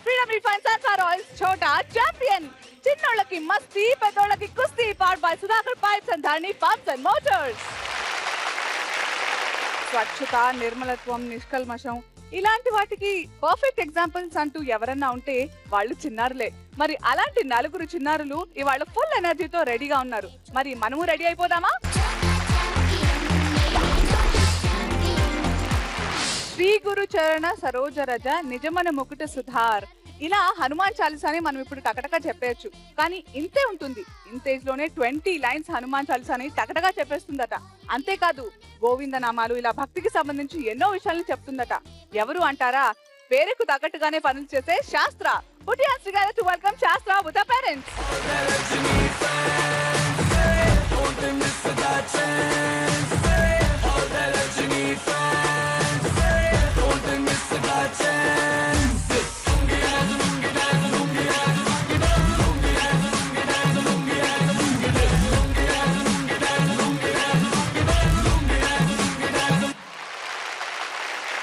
Freedom refine sunflower oils Chhota champion. చిన్నోళ్ళకి మస్తీ, పెద్దోళ్ళకి కుస్తీ. Powered by Sudhakar pipes and Dharani pumps and motors. స్వచ్ఛత, నిర్మలత్వం, నిష్కల్మషం ఇలాంటి వాటికి పర్ఫెక్ట్ ఎగ్జాంపుల్స్ అంటూ ఎవరన్నా ఉంటే వాళ్ళు చిన్నారులే. మరి అలాంటి నలుగురు చిన్నారులు ఇవాళ ఫుల్ ఎనర్జీతో రెడీగా ఉన్నారు. మరి మనము రెడీ అయిపోదామా? శ్రీ గురు చరణ సరోజ రజ నిజమన ముకుట సుధార్. ఇలా హనుమాన్ చాలీసాని మనం ఇప్పుడు టకటగా చెప్పేయచ్చు. కానీ ఇంతే ఉంటుంది. ఇంతేజ్ లోనే 20 లైన్స్ హనుమాన్ చాలీసాని టకటగా చెప్పేస్తుందట. అంతేకాదు గోవింద నామాలు ఇలా భక్తికి సంబంధించి ఎన్నో విషయాలను చెప్తుందట. ఎవరు అంటారా? పేరుకు తగ్గట్టుగానే పనులు చేసే శాస్త్ర. Put your hands together to welcome Shastra with her parents.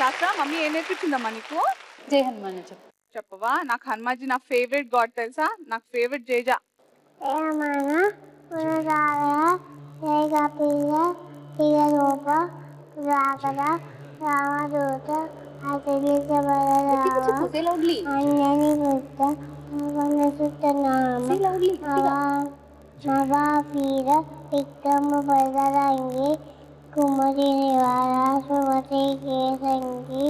శాస్త్ర, మమ్మీ ఏం నేర్పించిందమ్మా నీకు? జై హనుమాన్ చెప్పు. చెప్పవా? నాకు హనుమాన్జీ నా ఫేవరెట్ గాడ్ తెలుసా? నాకు ఫేవరెట్ జేజా. कुमरी निवारा सुमति के संगी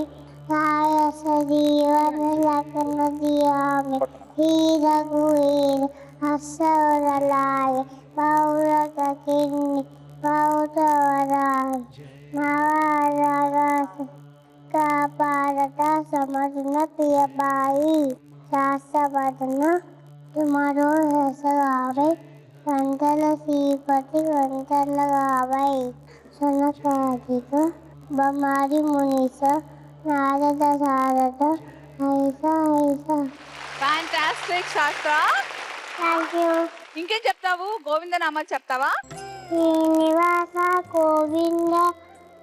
सायस जीवन लखन दिया में हीर गुईर हसर लाय पौर किन्नी पौतवराय नवारस का पारता समझ न पिय बाई शास्त्र बदना तुम्हारो हैसर आवे कंतल सीपति कंतल गावे सनकादिक बमारी मुनीसा नारद सारद ऐसा ऐसा. ఫ్యాంటాస్టిక్ శాస్త్ర. Thank you. ఇంకేం చెప్తావు? గోవింద నామాలు చెప్తావా? శ్రీనివాస గోవింద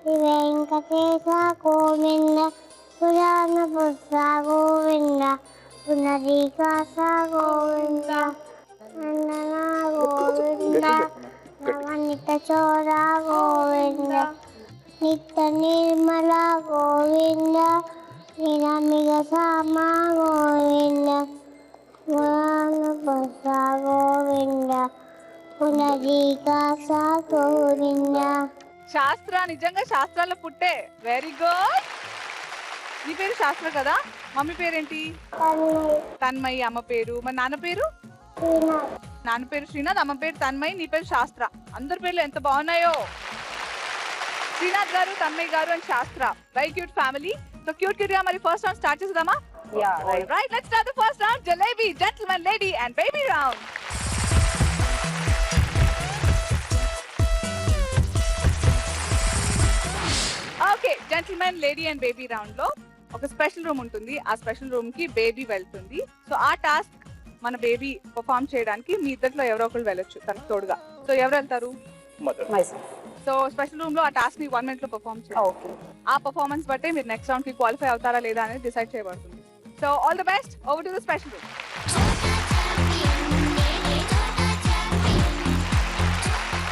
శ్రీ వెంకటేశ గోవింద పురాణ పురుష గోవింద పునరీకాస గోవింద నందన గోవింద నవనిత చోర గోవింద నిత్య నిర్మల గోవింద నిరమిగ సామ గోవింద పురాణ పురుష గోవింద పునరీకాస గోవింద. శాస్త్ర నిజంగా శాస్త్రాల పుట్టే. Very good. నీ పేరు శాస్త్ర కదా? మమ్మీ పేరేంటి? తన్మయి. అమ్మ పేరు? మరి నాన్న పేరు? నాన్న పేరు శ్రీనాథ్, అమ్మ పేరు తన్మయి, నీ పేరు శాస్త్ర. అందరి పేర్లు ఎంత బాగున్నాయో. శ్రీనాథ్ గారు, తన్మయి గారు and Shastra. Very cute family. So cute గా మరి ఫస్ట్ రౌండ్ స్టార్ట్ చేద్దామా? Right, let's start the first round. Jalebi, gentlemen, lady and baby round. Okay, gentlemen, lady and baby round లో ఒక స్పెషల్ రూమ్ ఉంటుంది. ఆ స్పెషల్ రూమ్ కి బేబీ వెళ్తుంది. సో ఆ టాస్క్ మన బేబీ పర్ఫార్మ్ చేయడానికి మీ ఇద్దరిలో ఎవరో ఒకరు వెళ్ళొచ్చు తనకు తోడుగా. సో ఎవరు వెళ్తారు? సో స్పెషల్ రూమ్ లో ఆ టాస్క్ ని 1 minute లో పర్ఫార్మ్ చేయాలి. ఆ పర్ఫార్మెన్స్ బట్టే మీరు నెక్స్ట్ రౌండ్ కి క్వాలిఫై అవుతారా లేదా అనేది డిసైడ్ చేయబడుతుంది. So all the best. Over to the special room.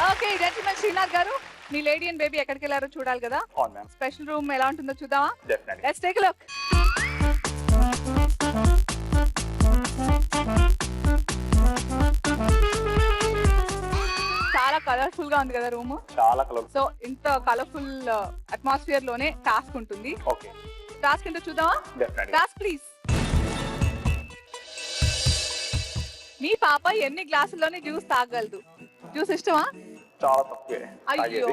Okay gentlemen, Srinath గారు, మీ లేడీ అండ్ బేబీ ఎక్కడికి వెళ్ళారో చూడాలి కదా? స్పెషల్ రూమ్ ఎలా ఉంటుందో చూద్దామా? Let's take a look. చాలా కలర్ఫుల్ గా ఉంది కదా రూమ్? చాలా కలర్ఫుల్. సో ఇంత కలర్ఫుల్ అట్మాస్ఫియర్ లోనే టాస్క్ ఉంటుంది. ఓకే, టాస్క్ ఏంటో చూద్దామా? Task please. మీ పాప ఎన్ని గ్లాసుల్లోనే జ్యూస్ తాగలదు? జ్యూస్ ఇష్టమా? చాలా తక్కువే. అయ్యో,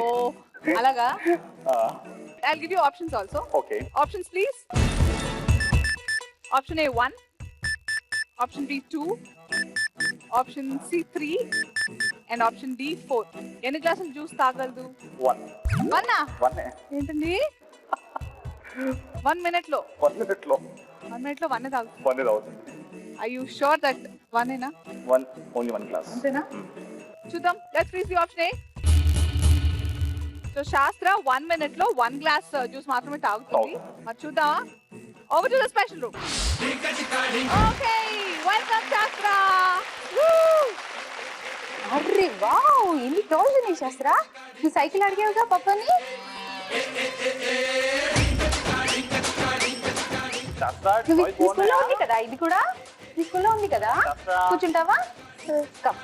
అలాగా? I'll give you options also. Okay. Options please. Option A 1, option B 2, option C 3 and option D 4. ఎన్ని గ్లాసులు జ్యూస్ తాగలదు? 1. 1 ఏంటండి? 1 minute లో? 1 minute లో 1 minute లో 1 తాగుతుంది. 1 తాగుతుంది. Are you sure that 1 ఏనా? 1, only 1 glass. అంతేనా? చూద్దాం. Let's freeze the option A. So శాస్త్ర 1 minute లో 1 glass జ్యూస్ మాత్రమే తాగుతుంది. మరి చూద్దామా? Over to the special room. Okay welcome శాస్త్ర. అర్రే వావ్, ఎన్ని టాయ్స్ ఉన్నాయి శాస్త్ర. నువ్వు సైకిల్ అడిగావుగా పప్పని. శాస్త్ర నువ్వు toy ఈ స్కూల్లో బాగున్నాయా? ఉంది కదా, ఇది కూడా ఈ స్కూల్లో ఉంది కదా. శాస్త్ర. కూర్చుంటావా? కమ్.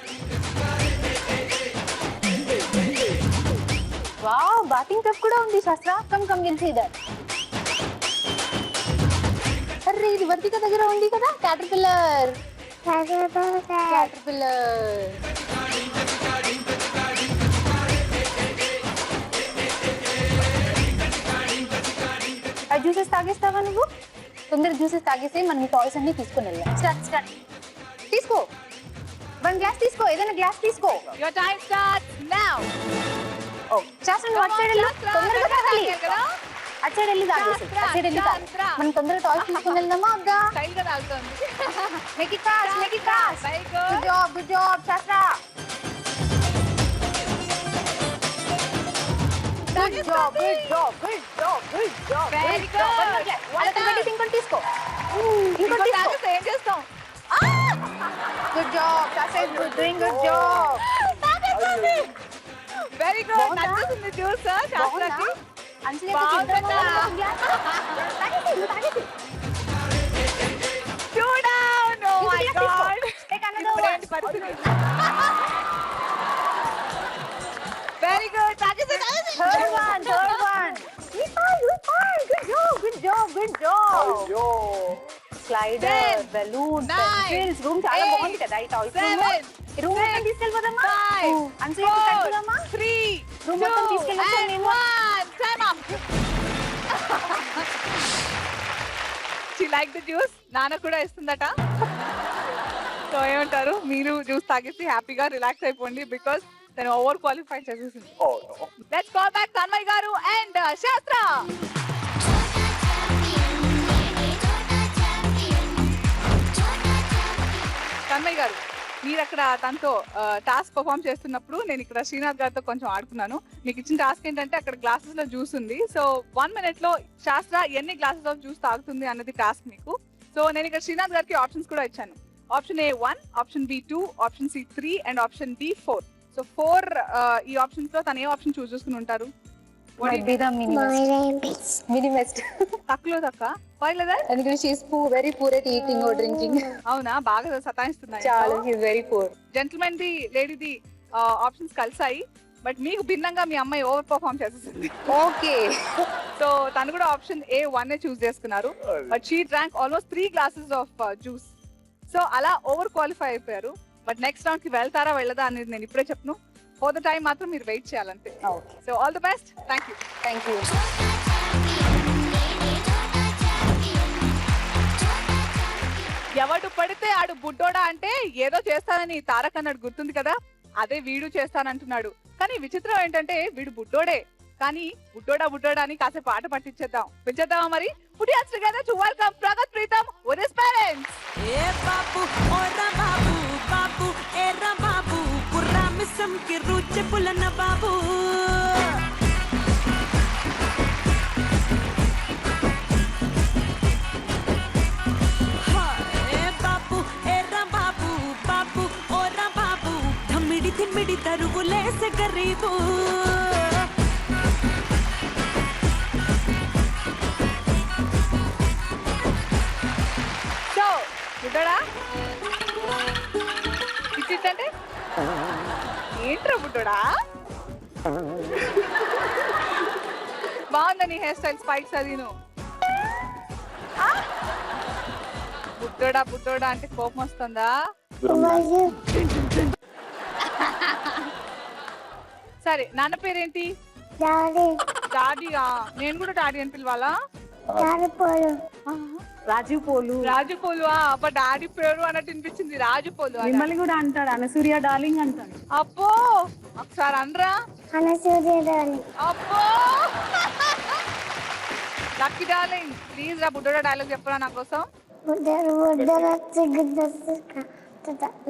వావ్, బాతింగ్ టబ్ కూడా ఉంది Shastra. Come come will see that. అర్రే ఇది వర్తిక దగ్గర ఉంది కదా, క్యాటర్పిల్లర్. క్యాటర్పిల్లర్. ఆ జ్యూసెస్ తాగేస్తావా నువ్వు? తొందర జ్యూసెస్ తాగేసి మనం టాయ్స్ అన్ని తీసుకుని వెళ్దాం. Start start. తీసుకో, వన్ గ్లాస్ తీసుకో, ఏదైనా గ్లాస్ తీసుకో. Your time starts now. ఓ శాస్త్ర, నువ్వు అటు సైడ్ వెళ్ళు. శాస్త్ర, తొందరగా తాగాలి. కదా అటు సైడ్ వెళ్ళి తాగేసి, శాస్త్ర, అటు సైడ్ వెళ్ళి తాగు. శాస్త్ర. మనం తొందరగా టాయ్స్ తీసుకుని వెళ్దామా వద్దా? స్టైల్ గా తాగుతుంది. Make it fast, make it fast. Very good good. Good job Shastra. Good job, good job, good job, good job. Very good. వాళ్ళకి పెట్టి ఇంకోటి తీసుకో. ఇంకోటి ఇంకో తీసుకో. తాగితే ఏం చేస్తాం? గుడ్ జాబ్ శాస్త్ర, doing good job. Very good. బాగుందా? నచ్చుతుంది జ్యూస్ శాస్త్రకి. బాగుందా? చూడౌన్. ఓ మై ఇంకో glass గాడ్. Take another ఇప్పుడేంటి one. పరిస్థితి? Very good. తాగేసి Third one, third one. Good job, good job, good job. అయ్యో Slider, Ten, balloons, nine, pencils. Room చాలా eight, బాగుంది కదా ఈ toys room. seven, ఈ room మొత్తం తీసుకెళ్ళిపోదామా? Five, అన్సూయకి కట్టుదామా? 3, Room మొత్తం తీసుకెళ్ళొచ్చా మేము? 1. Time up. She like the juice. నాన్న కూడా ఇస్తుందట. సో ఏమంటారు, మీరు జ్యూస్ తాగేసి హ్యాపీగా రిలాక్స్ అయిపోండి బికాస్ తను ఓవర్ క్వాలిఫై చేసేసింది. Oh no. Let's call back Tanmay garu and శాస్త్ర. తన్మయ్ గారు, మీరు అక్కడ తనతో టాస్క్ పర్ఫామ్ చేస్తున్నప్పుడు నేను ఇక్కడ శ్రీనాథ్ గారితో కొంచెం ఆడుకున్నాను. మీకు ఇచ్చిన టాస్క్ ఏంటంటే అక్కడ గ్లాసెస్ లో జ్యూస్ ఉంది. సో 1 minute లో శాస్త్ర ఎన్ని గ్లాసెస్ ఆఫ్ జ్యూస్ తాగుతుంది అన్నది టాస్క్ మీకు. సో నేను ఇక్కడ శ్రీనాథ్ గారికి ఆప్షన్స్ కూడా ఇచ్చాను. Option A1, option B2, option C3 and option D4. So 4 ఈ ఆప్షన్స్ లో తను ఏ ఆప్షన్ చూస్ చేసుకుని ఉంటారు? Might be the minimist. తక్కువలో తక్కువ పర్లేదా? ఎందుకంటే she's very poor at eating or drinking. అవునా, బాగా సతాయిస్తున్నాయి. చాలా, she's very poor. జెంటిల్మెన్ ది లేడీది ఆప్షన్స్ కలిసాయి, బట్ మీకు భిన్నంగా మీ అమ్మాయి ఓవర్ పర్ఫామ్ చేసేసింది. Okay. సో తను కూడా ఆప్షన్ A1 చూస్ చేసుకున్నారు. But she drank almost 3 glasses of juice. So అలా ఓవర్ క్వాలిఫై అయిపోయారు. బట్ నెక్స్ట్ రౌండ్ కి వెళ్తారా వెళ్ళదా అనేది నేను ఇప్పుడే చెప్పను. ఫర్ ద టైం మాత్రం మీరు వెయిట్ చేయాలంతే. Okay. So all the best. Thank you. Thank you. ఎవడు పడితే ఆడు బుడ్డోడా అంటే ఏదో చేస్తానని తారక్ అన్నాడు, గుర్తుంది కదా? అదే వీడు చేస్తానంటున్నాడు. కానీ విచిత్రం ఏంటంటే వీడు బుడ్డోడే, కానీ బుడ్డోడా అని కాసేపు పాట పట్టించేద్దాం. పిలిచేద్దామా మరి? Put your hands together to welcome Pragat Pritam with his parents. ఏ బాబు ఓరా బాబు బాబు ఏరా బాబు పుర్రా మిస్సం కి రుచి పులన బాబు ఏ బాబు ఏరా బాబు బాబు ఓరా బాబు ధమ్మిడి తిమ్మిడి తరుగులేసే గరీబు సో బుడ్డోడా ఇచ్చిట్టంటే ఏంట్రా బుడ్డోడా? బాగుందా నీ హెయిర్ స్టైల్, స్పైక్స్ అది నువ్వు? బుడ్డోడా అంటే కోపం వస్తుందా? సరే, నాన్న పేరేంటి? డాడీగా? నేను కూడా డాడీ అని పిలవాలా? రాజీవ్ పోలు. రాజు పోలు. అబ్బా, డాడీ పేరు అన్నట్టు వినిపించింది. రాజు పోలు. మిమ్మల్ని కూడా అంటాడు, అనసూర్య డార్లింగ్ అంటాడు. అబ్బో, ఒకసారి అనరా. అబ్బో, లక్కీ డార్లింగ్, ప్లీజ్ రా బుడ్డోడా డైలాగ్ చెప్పరా నా కోసం.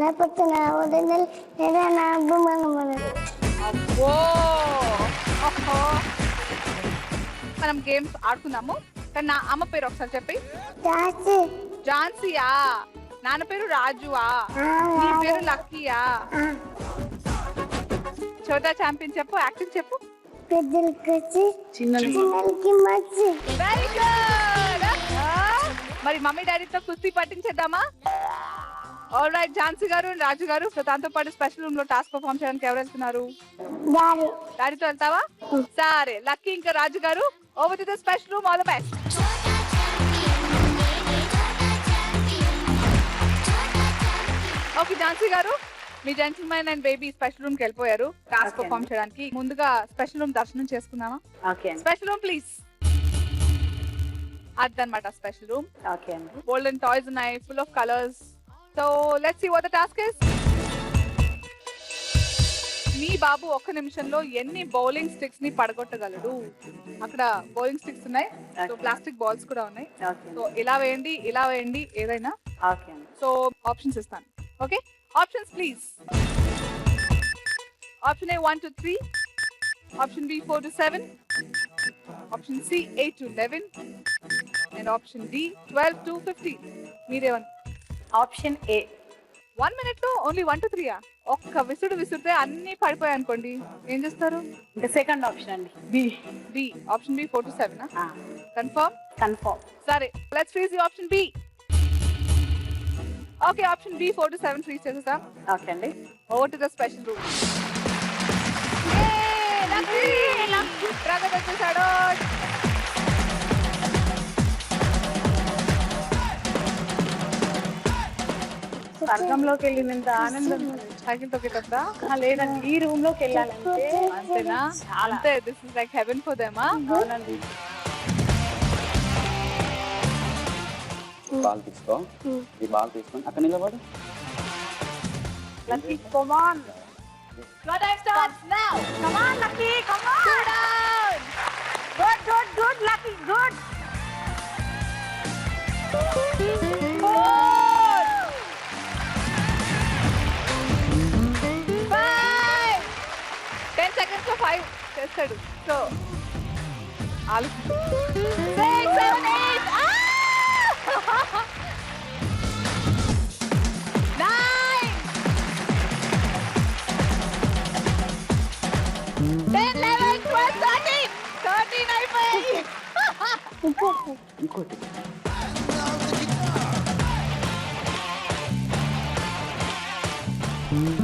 లేకపోతే నా వదిన లేదా నా అభిమానం అనేది. అబ్బో, ఓహో. మనం గేమ్స్ ఆడుకుందాము, కానీ నా అమ్మ పేరు ఒకసారి చెప్పి. దాచి ఝాన్సీయా? నాన్న పేరు రాజువా? నీ పేరు లక్కీయా? చోటా ఛాంపియన్ చెప్పు, యాక్టింగ్ చెప్పు. పెద్దలకి వచ్చి చిన్నది చిన్నలకి మచ్చి వెరీ గుడ్. మరి మమ్మీ డాడీతో కుస్తీ పట్టించేద్దామా? ఆల్ రైట్ ఝాన్సీ గారు, రాజు గారు. సో దాంతో పాటు స్పెషల్ రూమ్ లో టాస్క్ పర్ఫామ్ చేయడానికి ఎవరు వెళ్తున్నారు? దారి డాడీతో వెళ్తావా? సరే లక్కీ ఇంకా Raju garu, over to the special room. All the best. Okay Jhansi garu, మీ gentlemen and baby special room కి వెళ్ళిపోయారు టాస్క్ Okay. పర్ఫామ్ చేయడానికి. ముందుగా స్పెషల్ రూమ్ దర్శనం చేసుకుందామా? ఓకే అండి స్పెషల్ రూమ్ ప్లీజ్. అదనమాట స్పెషల్ రూమ్. ఓకే అండి గోల్డెన్ టాయ్స్ ఉన్నాయి, full of colours. So let's see what the task is. మీ బాబు ఒక్క నిమిషంలో ఎన్ని బౌలింగ్ స్టిక్స్ ని పడగొట్టగలడు? అక్కడ బౌలింగ్ స్టిక్స్ ఉన్నాయి, సో ప్లాస్టిక్ బాల్స్ కూడా ఉన్నాయి. ఓకే సో ఇలా వేయండి, ఇలా వేయండి, ఏదైనా. ఓకే అండి సో ఆప్షన్స్ ఇస్తాను. Okay, options please. Option A 1 to 3, option B 4 to 7, option C 8 to 11, and option D 12 to 15. మీరేమన్నా? Option A. 1 minute లో ఓన్లీ 1 to 3. ఒక్క విసుడు విసుడితే అన్ని పడిపోయాయి అనుకోండి, ఏం చేస్తారు? ఇంకా సెకండ్ ఆప్షన్ అండి B. B, option B 4 to 7. Confirm? Confirm. సరే let's freeze the option B. Okay, option B 4 to 7 freeze చేసేసాం. ఓకే అండి over to the special room. Pragathi వచ్చేసాడు. స్వర్గంలోకి వెళ్ళినంత ఆనందం సైకిల్ తొక్కేటప్పుడా? లేదండి, ఈ రూమ్ లోకి వెళ్ళాలంటే అంతేనా? చాలా. అంతే, this is like heaven for them. అవునండి. బాల్ తీసుకో, ఈ బాల్ తీసుకొని అక్కడ నిలబడు. Lucky come on. Your time starts now. Come on lucky, come on. Two down. Good good good lucky, good. 4, 5. 10 seconds లో 5 చేస్తాడు. సో ఆలోచించు. 6, 7, 8. 9, 10, 11, 12, 13. 13 అయిపోయాయి. ఇంకోటి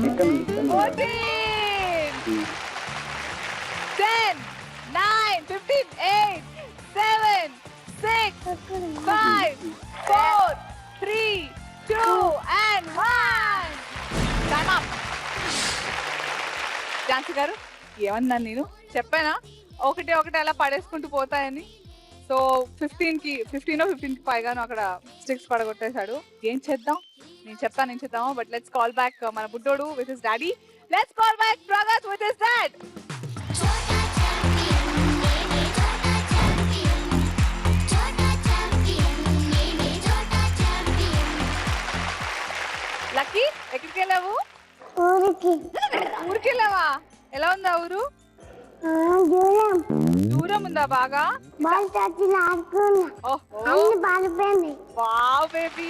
ఇక్కడ ఉంది, ఇక్కడ ఉంది. 14, 10, 9, 15, 8, 7, 6, 5, 4, 3, 2, and 1. Time up. ఝాన్సీ గారు, ఏమన్నా నేను చెప్పానా ఒకటి అలా పడేసుకుంటూ పోతాయని? సో 15 పైగాను అక్కడ స్టిక్స్ పడగొట్టేశాడు. ఏం చేద్దాం? నేను చేద్దాము. బట్ లెట్స్ కాల్ బ్యాక్ మన బుడ్డోడు with his daddy. Let's call back Pragath with his dad. Lucky, ఎక్కడికి వెళ్ళావు? ఊరికి ఊరికి వెళ్ళావా? ఎలా ఉందా ఊరు? దూరం దూరం ఉందా బాగా? బాల్ తచ్చి ఆడుకున్నా ఓహో, అన్ని పారిపోయింది. Wow baby.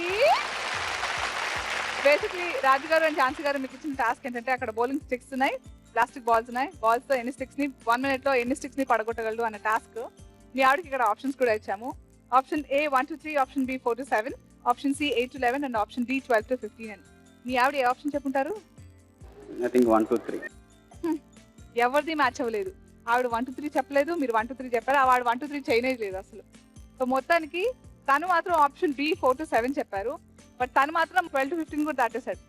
బేసిక్లీ రాజు గారు అండ్ ఝాన్సీ గారు మీకు ఇచ్చిన టాస్క్ ఏంటంటే, అక్కడ బౌలింగ్ స్టిక్స్ ఉన్నాయి, ప్లాస్టిక్ బాల్స్ ఉన్నాయి. బాల్స్ తో ఎన్ని స్టిక్స్ ని 1 minute లో ఎన్ని స్టిక్స్ ని పడగొట్టగలడు అనే టాస్క్. మీ ఆవిడకి ఇక్కడ ఆప్షన్స్ కూడా ఇచ్చాము. Option A 1 to 3, option B 4 to 7, option C 8 to 11, and option D 12 to 15 అని. మీ ఆవిడ ఏ ఆప్షన్ చెప్పుంటారు? I think 1 to 3. ఎవరిది మ్యాచ్ అవ్వలేదు. ఆవిడ 1 to 3 చెప్పలేదు, మీరు 1 to 3 చెప్పారు. ఆవిడ 1 to 3 చేయలేదు లేదు అసలు. సో మొత్తానికి తను మాత్రం ఆప్షన్ బి 4 to 7 చెప్పారు. బట్ తను మాత్రం 12 to 15 కూడా దాటేశాడు.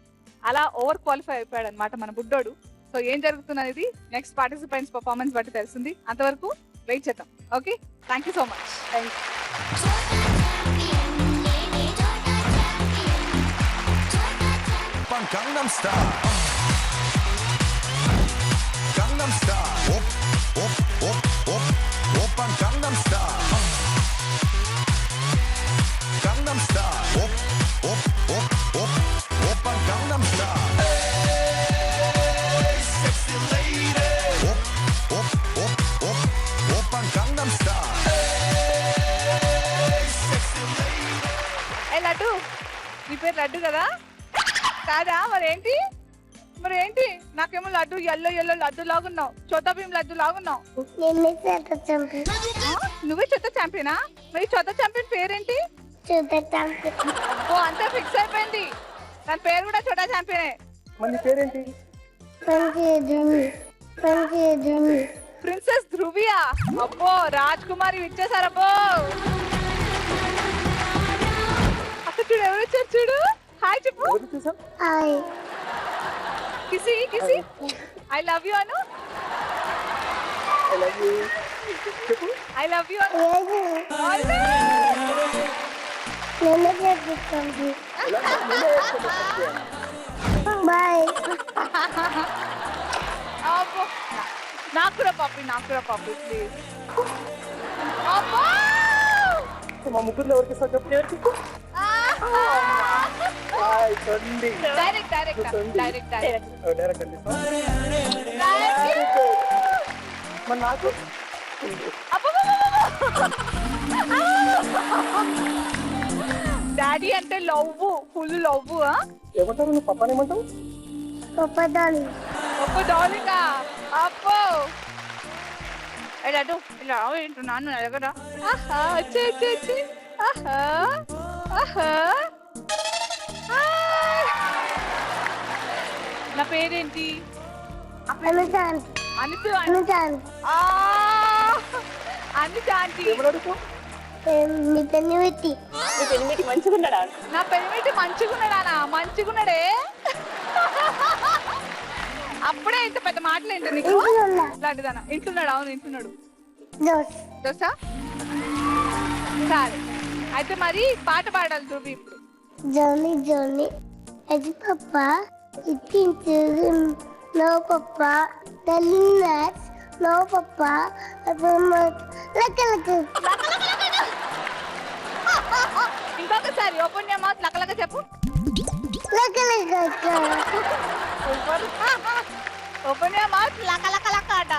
అలా ఓవర్ క్వాలిఫై అయిపోయాడు అనమాట మన బుడ్డోడు. సో ఏం జరుగుతున్నది నెక్స్ట్ పార్టిసిపెంట్స్ పర్ఫార్మెన్స్ బట్టి తెలుస్తుంది. అంతవరకు వెయిట్ చేద్దాం. Okay, thank you so much. Thank Gangnam Style. Gangnam Style. Op, op, op, op, Oppan Gangnam Style. Gangnam Style. Op, op, op, op, Oppan Gangnam Style. Hey, sexy lady. Op, op, op, op, Oppan Gangnam Style. Hey, sexy lady. Hey, Laddu. నీ పేరు లడ్డు కదా? కాదా? మరేంటి? నాకేమో laddu yellow laddu లాగున్నావు, Chhota Bheem laddu లాగున్నావు. నేను చేత చంపి నువ్వే చోటా ఛాంపియనా? మరి చోటా ఛాంపియన్ పేరేంటి? చూత చంపి ఓ అంతా ఫిక్స్ అయిపోయింది. దాని పేరు కూడా చోటా ఛాంపియనే. మరి నీ పేరేంటి? పంచేదుని ప్రిన్సెస్ ధ్రువియా? అబ్బో రాజ్ కుమారి ఇచ్చేసారబ్బో. అక్కడ చూడు ఎవరు వచ్చారు చూడు. హాయ్ చెప్పు. ఎవరు చూసావు? హాయ్ కిసి ఐ లవ్ యూ అను. I love you. చెప్పు. ఐ లవ్ యూ అను. నేను చేత చంపి బాయ్ అబ్బో నాకు కూడా పాపి ప్లీజ్. అబ్బో మా ముగ్గురులో ఎవరికి ఇస్తావు చెప్పు. హాయ్ చండి. డైరెక్ట్ డైరెక్ట్ అండి. మరి నాకు డాడీ అంటే లవ్వు, ఫుల్ లవ్వు. ఏమంటారు? నువ్వు పప్పాని ఏమంటావు? గొప్పదాన్ని ఒక్క డాలింగా అప్పో. అడు ఇలా ఏంటున్నాను ఎలాగరా? ఆహా వచ్చి ఆహా నా పేరేంటి? అనుసాన్ అనితు. అనుసాన్ అనిత ఆంటీ. ఏమన్నాడు? మీ పెన్ను పెట్టి నా పెనిమిటి మంచిగున్నాడే. అప్పుడే ఇంత పెద్ద మాటలేంటి నీకు? లాంటిదానా? ఇంట్లోన్నాడు. అవును ఇంట్లోన్నాడు. దోశ సరే అయితే మరి పాట పాడాలి ధ్రువి ఇప్పుడు. జోని జోని అది పప్ప ఇట్టించు నో పప్ప తెల్లినట్స్ నో పప్ప లెక్క ఇంకొకసారి ఓపెన్ యువర్ మౌత్ లకలక చెప్పు. లెక్క ఓపెన్ యువర్ మౌత్ లకలక ఆట.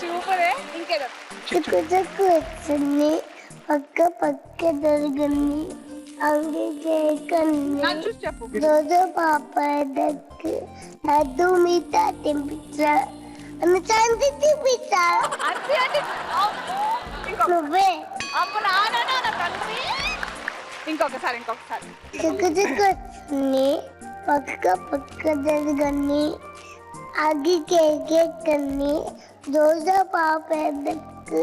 సూపరే. ఇంకేదో చెక్కు చెక్కు వచ్చింది పక్క దొరగని అంగి చేయకన్ని నాకు చూసి చెప్పు. రోజు పాప దక్కు అద్దు మీద తెంపించా అని చంది చూపించా అంతే అంటే నువ్వే అప్పుడు నా తండ్రి. ఇంకొకసారి చెక్కు చెక్కు వచ్చింది పక్క దొరగని అగ్గి కేకన్ని రోజు పాప దక్కు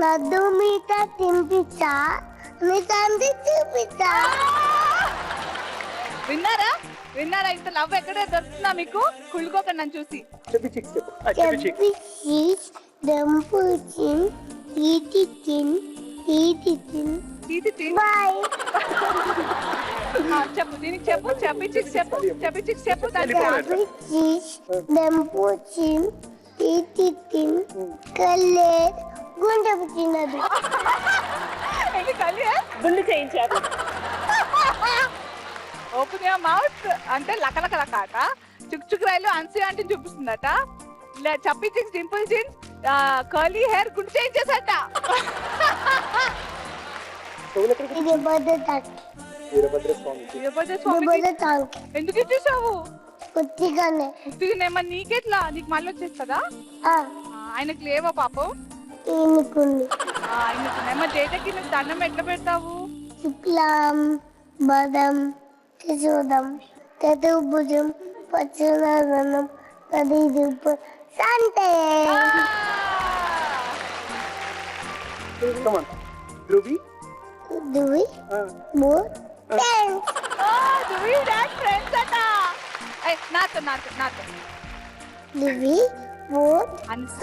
నద్దు మీద తింపించా నీ తండ్రి చూపించా. విన్నారా? ఇంత లవ్ ఎక్కడే దొరుకుతుందా మీకు? కుళ్ళుకోకండి నన్ను చూసి. చెప్పి చిక్స్ చెప్పు. చెప్పి చిక్స్. చెప్పి దంపుచిన్ ఈటిచిన్ బాయ్ చెప్పు దీనికి చెప్పు. చెప్పి చిక్స్ చెప్పు. చెప్పి దంపుచిన్ ఈటిచిన్ కల్లే గుండెపు చిన్నది గుండు చేయించారు. ఓపెన్ యువర్ మౌత్ అంటే లకలక ఆట. చుక్ రైలు అన్సీ ఆంటీ చూపిస్తుందట. చప్పి చిక్స్ డింపుల్ చిన్ కర్లీ హెయిర్ గుండు చేయించేసట. ఇది బద్దతాకి వీరభద్ర స్వామి. ఎందుకు ఇచ్చేసావు? కొద్దిగానే మరి నీకెట్లా? నీకు మళ్ళీ వచ్చేస్తుందా? ఆయనకు లేవా పాపం? ఈయనకుంది ఆయనకు మరి జయదకి నువ్వు దండం ఎట్లా పెడతావు? శుక్లాం బదం శశోదం చతుర్భుజం పచ్చదనం పదిదూపు సంతే Come on. Ruby? దువి మోర్ డాన్స్ ఫ్రెండ్స్ అట. నాతో దువి మోర్ డాన్స్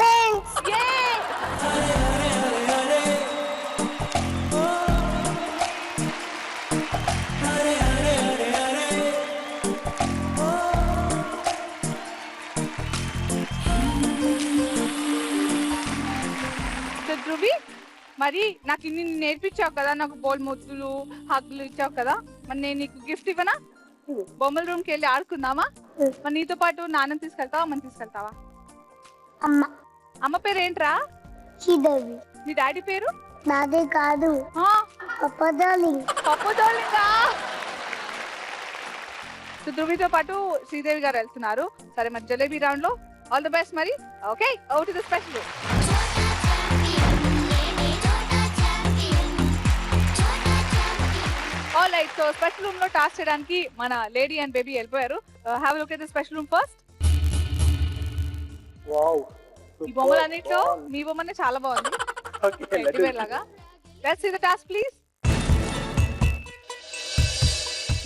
ధ్రువి మరి నాకు ఇన్ని నేర్పించావు కదా, నాకు బోల్ ముద్దులు హగ్గులు ఇచ్చావు కదా, మరి నేను నీకు గిఫ్ట్ ఇవ్వనా? బొమ్మల రూమ్ కి వెళ్ళి ఆడుకుందామా? మరి నీతో పాటు నాన్న తీసుకెళ్తావా, అమ్మని తీసుకెళ్తావా? అమ్మ పేరు ఏంట్రా? శ్రీదేవి. నీ డాడీ పేరు? నాదే కాదు ఆ Papa darling. పప్పు తోలిందా? సో ధృవితో పాటు శ్రీదేవి గారు వెళ్తున్నారు. సరే మరి జలేబీ రౌండ్ లో ఆల్ ది బెస్ట్ మరి. Okay, over to the special. All right, so special room లో టాస్క్ చేయడానికి మన లేడీ అండ్ బేబీ వెళ్ళిపోయారు. Have look at the special room first. Wow. ఈ బొమ్మలన్నిట్లో మీ బొమ్మనే చాలా బాగుంది, ఓకే టెడ్డీ బేర్ లాగా. Let's see the task please.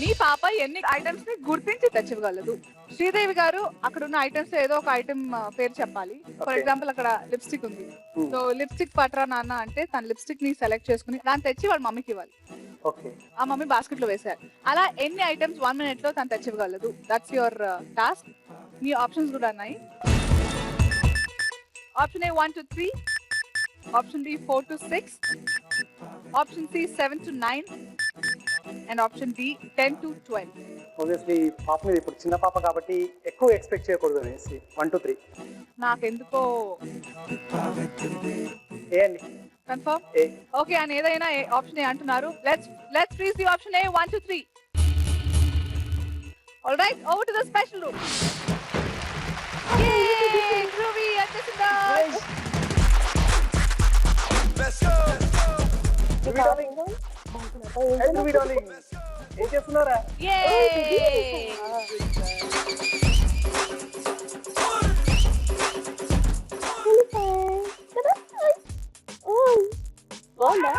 మీ పాప ఎన్ని ఐటమ్స్ ని గుర్తించి తెచ్చగలదు? శ్రీదేవి గారు అక్కడ ఉన్న ఐటమ్స్ ఏదో ఒక ఐటమ్ పేరు చెప్పాలి. ఫర్ ఎగ్జాంపుల్ అక్కడ లిప్స్టిక్ ఉంది, సో లిప్స్టిక్ పట్రా నాన్న అంటే తన లిప్స్టిక్ ని సెలెక్ట్ చేసుకుని దాన్ని తెచ్చి వాళ్ళ మమ్మీకి ఇవ్వాలి. ఓకే. ఆ మమ్మీ బాస్కెట్ లో వేశారు. అలా ఎన్ని ఐటమ్స్ 1 minute లో తను తెచ్చివ్వగలదు? That's your task. మీ ఆప్షన్స్ కూడా ఉన్నాయి. Option A 1 to 3, option B 4 to 6, option C 7 to 9 and option D 10 to 12. Obviously పాప మీద ఇప్పుడు చిన్న పాప కాబట్టి ఎక్కువ ఎక్స్పెక్ట్ చేయకూడదు అనేసి 1 to 3. నాకెందుకో ఏ అండి? కన్ఫర్మ్. ఏ. ఓకే, అని ఏదైనా ఆప్షన్ ఏ అంటున్నారు. Let's freeze the option A 1 to 3. All right, over to the special room. యే, ధృవి వచ్చేసిందా? Let's go. Dhruvi darling. Hey Dhruvi darling. ఏం చేస్తున్నారా? యే. బాగుందా?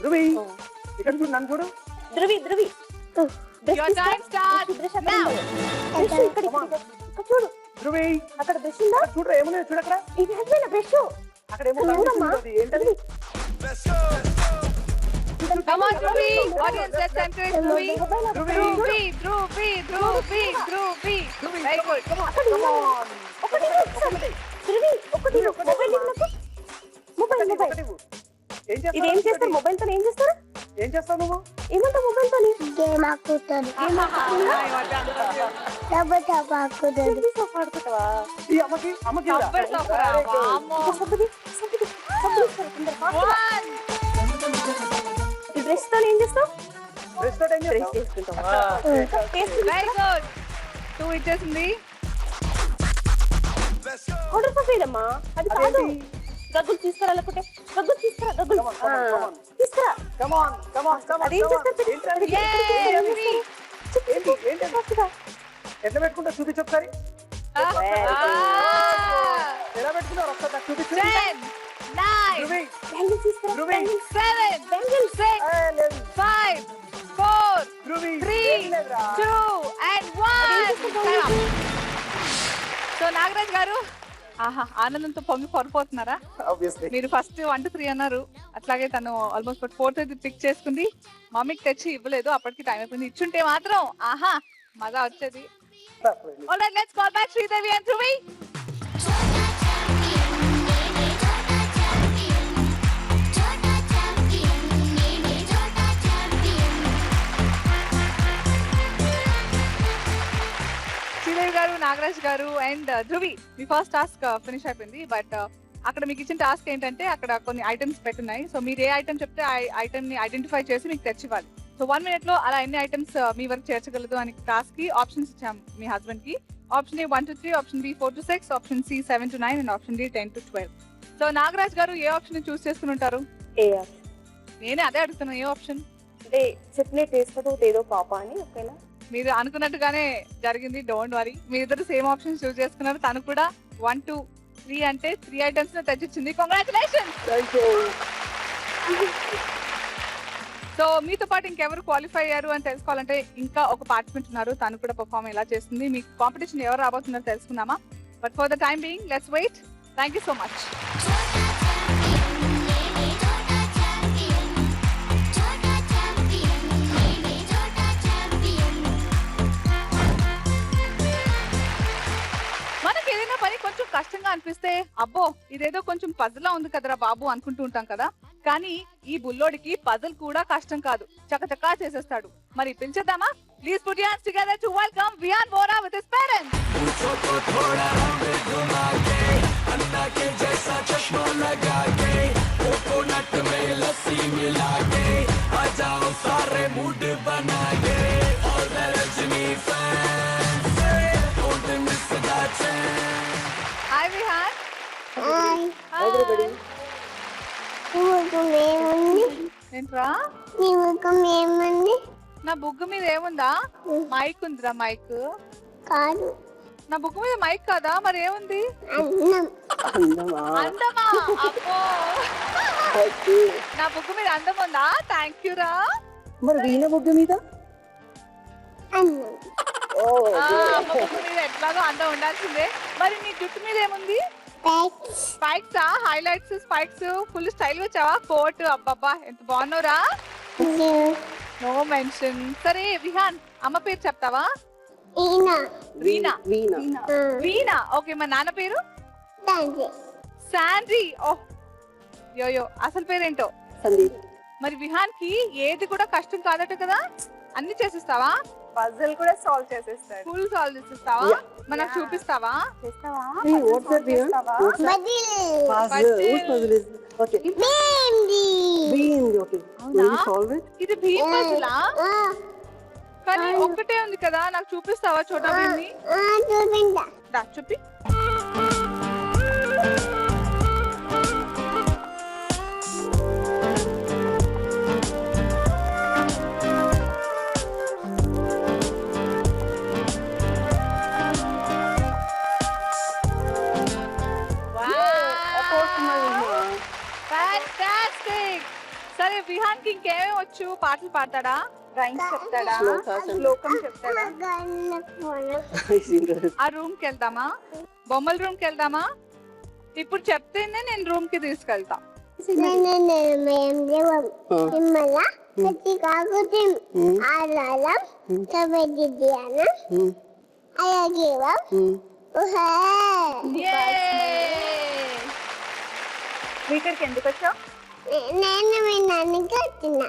ధృవి ఇక్కడ చూడు, నన్ను చూడు. Dhruvi Dhruvi Your time starts now. చూడు ధృవి అక్కడ బ్రష్ ఉందా? అక్కడ చూడరా, ఏమన్నా చూడక్కడ. ఇది హస్బెండ్ బ్రష్. అక్కడ ఏమో కనిపిస్తుంది. ఏంటది? Let's go. Come on, Dhruvi. Audience, let's encourage Dhruvi. Dhruvi. Very good. Come on. Dhruvi ఒకటి మొబైల్ ఇవ్వు. మొబైల్ మొబైల్ ఏం ఇది ఏం చేస్తావు? చేస్తారు? మొబైల్ తో ఏం చేస్తారు? ఏం చేస్తావు నువ్వు? ఏమంటావు మొబైల్ తో? Game ఆకుతాడు. డబ్బా ఆకుతాడు. ఆడుకుంటావా? ఈ అమ్మకి ఇవ్వరా? Number suffer. Vamo. సబ్బుది సబ్బుది సబ్బుది ఇస్తారు తొందర ఫాస్ట్. One. ఈ బ్రష్ తో ఏం చేస్తావు? బ్రష్ తోటి ఏం బ్రష్ చేస్తావు? చేసుకుంటావా? Very good. 2 ఇచ్చేసింది. Let's go. ఆర్డర్ పంపిదమ్మా. అది కాదు. అదేంటి? గగ్గులు తీసుకురాలనుకుంటే గగ్గులు తీసుకురా. గగ్గులు come on. తీసుకురా. Come on. అదేం చేస్తారు? ఏంటది? Yay, Dhruvi. ఏంటి? ఎట్లా పెట్టుకుంటా చూపించు ఒకసారి. Ah. ఎలా పెట్టుకున్నావు ఒకసారి నాకు చూపించు. 10, 9, ధృవి, బ్యాంగిల్స్ తీసుకురా. ధృవి. 7, 6, లేదు. 5, 4, ధృవి, 3, ఏం లేదురా. 2 and 1. సో నాగరాజ్ గారు, ఆహా, ఆనందంతో పొంగి పొరపోతున్నారా? Obviously. మీరు ఫస్ట్ 1 to 3 అన్నారు. అట్లాగే తను ఆల్మోస్ట్ 4th పిక్ చేసుకుంది. మమ్మీకి తెచ్చి ఇవ్వలేదు, అప్పటికి టైం అయిపోయింది. ఇచ్చుంటే మాత్రం ఆహా మజా వచ్చేది. Alright, let's call back Sridevi and Dhruvi. Sridevi గారు, నాగరాజ్ గారు and Dhruvi, me first task finish అయిపోయింది. బట్ అక్కడ మీకు ఇచ్చిన టాస్క్ ఏంటంటే అక్కడ కొన్ని ఐటమ్స్ పెట్టున్నాయి. సో మీరు ఏ ఐటమ్ చెప్తే ఆ ఐటమ్ ని ఐడెంటిఫై చేసి మీకు తెచ్చివ్వాలి. సో 1 minute లో అలా ఎన్ని ఐటమ్స్ మీ వరకు చేర్చగలదు అని టాస్క్ కి ఆప్షన్స్ ఇచ్చాం మీ హస్బెండ్ కి. Option A 1 to 3, option B 4 to 6, option C 7 to 9 and option D 10 to 12. So Nagaraj garu A option choose చేసుకుని ఉంటారు? ఏ నేనే అదే అడుగుతున్నాను, ఏ ఆప్షన్? అంటే చెప్పిన టేస్ట్ ఏదో పాప అని. ఓకేనా? మీరు అనుకున్నట్టుగానే జరిగింది, డోంట్ వరీ. మీ ఇద్దరు సేమ్ ఆప్షన్ చూస్ చేసుకున్నారు. తను కూడా 1 to 3 అంటే 3 ఐటమ్స్ తెచ్చిచ్చింది. కంగ్రాచులేషన్స్. Thank you. సో మీతో పాటు ఇంకెవరు క్వాలిఫై అయ్యారు అని తెలుసుకోవాలంటే ఇంకా ఒక పార్టిసిపెంట్ ఉన్నారు, తను కూడా పర్ఫార్మ్ ఎలా చేస్తుంది. మీకు కాంపిటీషన్ ఎవరు రాబోతున్నారో తెలుసుకుందామా? But for the time being let's wait. Thank you so much. మనకి ఏదైనా పని కొంచెం కష్టంగా అనిపిస్తే అబ్బో ఇదేదో కొంచెం పజల్ లా ఉంది కదరా బాబు అనుకుంటూ ఉంటాం కదా. కానీ ఈ బుల్లోడికి పజల్ కూడా కష్టం కాదు, చకచకా చేసేస్తాడు. మరి పిలిచేద్దామా? Please put your hands together to welcome Vihaan Vora with his parents. Hi Vihaan. Hi hi. నీ ముఖం ఏముంది ఏంట్రా నీ ముఖం ఏముంది నా బుగ్గ మీద ఏముందా? మైక్ ఉందిరా, మైక్. కాదు నా బుగ్గ మీద మైక్ కదా, మరి ఏముంది? అన్నం అందమా? అబ్బో, నా బుగ్గ మీద అందం ఉందా? థ్యాంక్ యూ రా. మరి వీణ బొగ్గు మీద అన్నం అమ్మ బుగ్గ మీద ఎట్లాగో అందం ఉండాల్సిందే. మరి నీ జుట్టు మీద ఏముంది? Packs spikes, highlights, spikes, full style వచ్చావా? కోట్, అబ్బబ్బా ఎంత బాగున్నావురా. No mention. సరే విహాన్, అమ్మ పేరు చెప్తావా? ఈనా వీణా. వీణ వీణా, ఓకే. మా నాన్న పేరు? తండ్రి శాండ్రీ. ఓహ్ యోయో, అసలు పేరేంటో? సందీప్. మరి విహాన్ కి ఏది కూడా కష్టం కాదట కదా, అన్ని చేసిస్తావా? పజిల్ కూడా సాల్వ్ చేసేస్తాడు. ఫుల్ సాల్వ్ చేసిస్తావా? మనకు చూపిస్తావా? What's that Veena? బదిల్ పజిల్ ఇస్ ఓకే. బేండి being okay. Will you solve it? ఇది భీమ్ పజిలా? కానీ ఒక్కటే ఉంది కదా, నాకు చూపిస్తావా చోటా భీమ్ని? చూపిందా దా చూపి. ఫ్యాంటాస్టిక్. సరే విహాన్ కి ఇంకేమేమి వచ్చు? పాటలు పాడతాడా? రైమ్స్ చెప్తాడా? శ్లోకం చెప్తాడా? ఆ రూమ్ కి వెళ్దామా? బొమ్మల రూమ్ కి వెళ్దామా? ఇప్పుడు చెప్తేనే నేను రూమ్ కి తీసుకెళ్తా. తిమ్మల ప్రతి కాకుతం ఆలాలం కబడ్డీ ధ్యానం అయగేవం మీటర్కి ఎందుకు వచ్చావు? నేను మీ నాన్నకి వచ్చిన